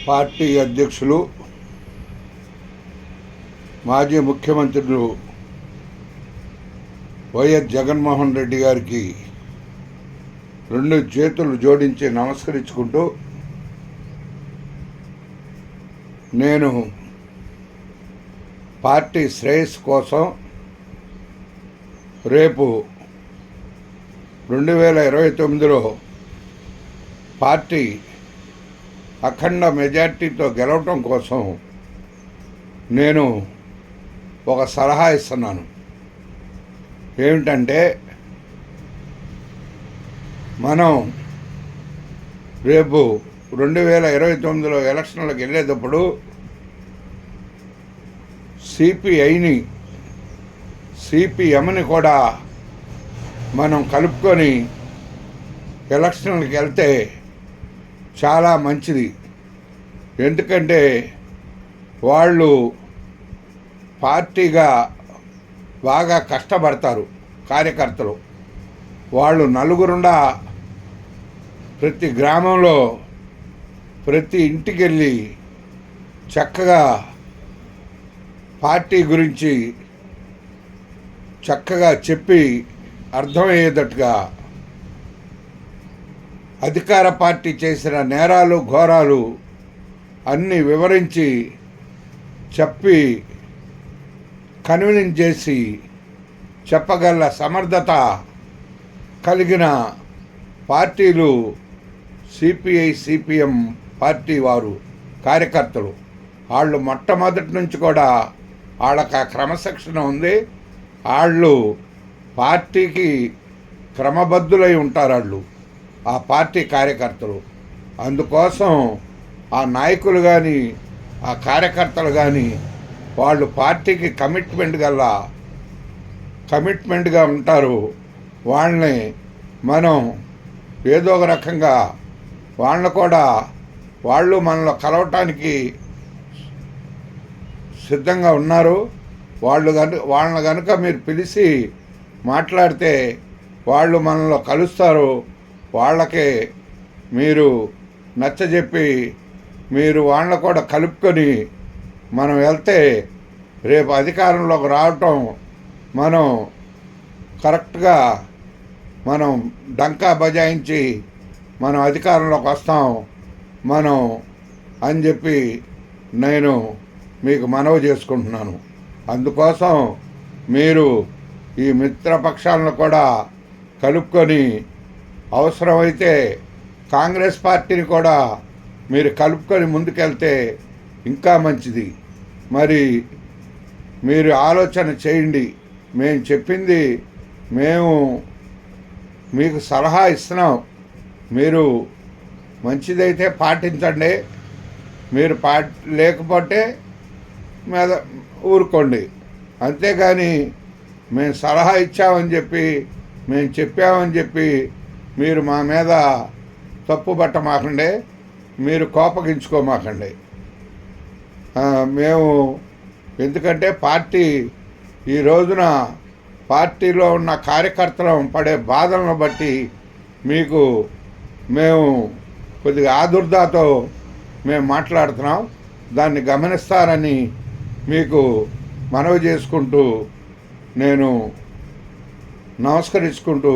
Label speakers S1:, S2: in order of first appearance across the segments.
S1: Party అధ్యక్షులు మాజీ ముఖ్యమంత్రులు వైఎస్ జగన్మోహన్ రెడ్డి గారికి రెండు చేతులు జోడించి నమస్కరించుకుంటూ నేను పార్టీ శ్రేయస్సు కోసం రేపు 2029లో పార్టీ అఖండ మెజార్టీతో గెలవటం కోసం నేను ఒక సలహా ఇస్తున్నాను. ఏమిటంటే, మనం రేపు 2029లో ఎలక్షన్లకు వెళ్ళేటప్పుడు సిపిఐని సిపిఎంని కూడా మనం కలుపుకొని ఎలక్షన్లకు వెళ్తే చాలా మంచిది. ఎందుకంటే వాళ్ళు పార్టీగా బాగా కష్టపడతారు. కార్యకర్తలు వాళ్ళు నలుగురుండా ప్రతి గ్రామంలో ప్రతి ఇంటికి వెళ్ళి చక్కగా పార్టీ గురించి చక్కగా చెప్పి అర్థమయ్యేటట్టుగా అధికార పార్టీ చేసిన నేరాలు ఘోరాలు అన్నీ వివరించి చెప్పి కన్విన్స్ చేసి చెప్పగల సమర్థత కలిగిన పార్టీలు సిపిఐ సిపిఎం పార్టీ వారు కార్యకర్తలు. వాళ్ళు మొట్టమొదటి నుంచి కూడా వాళ్ళకి ఆ క్రమశిక్షణ ఉంది. వాళ్ళు పార్టీకి క్రమబద్ధులై ఉంటారు. వాళ్ళు ఆ పార్టీ కార్యకర్తలు. అందుకోసం ఆ నాయకులు కానీ ఆ కార్యకర్తలు కానీ వాళ్ళు పార్టీకి కమిట్మెంట్గా ఉంటారు. వాళ్ళని మనం ఏదో ఒక రకంగా వాళ్ళని కూడా వాళ్ళు మనలో కలవటానికి సిద్ధంగా ఉన్నారు. వాళ్ళని కనుక మీరు పిలిచి మాట్లాడితే వాళ్ళు మనలో కలుస్తారు. వాళ్ళకే మీరు నచ్చజెప్పి మీరు వాళ్ళని కూడా కలుపుకొని మనం వెళ్తే రేపు అధికారంలోకి రావటం మనం కరెక్ట్గా మనం డంకా బజాయించి మనం అధికారంలోకి వస్తాం మనం అని చెప్పి నేను మీకు మనవి చేసుకుంటున్నాను. అందుకోసం మీరు ఈ మిత్రపక్షాలను కూడా కలుపుకొని అవసరమైతే కాంగ్రెస్ పార్టీని కూడా మీరు కలుపుకొని ముందుకెళ్తే ఇంకా మంచిది. మరి మీరు ఆలోచన చేయండి. మేము చెప్పింది మేము మీకు సలహా ఇస్తున్నాం. మీరు మంచిదైతే పాటించండి. మీరు లేకపోతే మీద ఊరుకోండి. అంతేగాని మేము సలహా ఇచ్చామని చెప్పి మేము చెప్పామని చెప్పి మీరు మా మీద తప్పు పట్టమాకండి. మీరు కోపగించుకోమాకండి. మేము ఎందుకంటే పార్టీ ఈ రోజున పార్టీలో ఉన్న కార్యకర్తలు పడే బాధలను బట్టి మీకు మేము కొద్దిగా ఆదుర్దాతో మేము మాట్లాడుతున్నాం. దాన్ని గమనిస్తారని మీకు మనవి చేసుకుంటూ నేను నమస్కరించుకుంటూ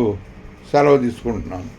S1: సెలవు తీసుకుంటున్నాను.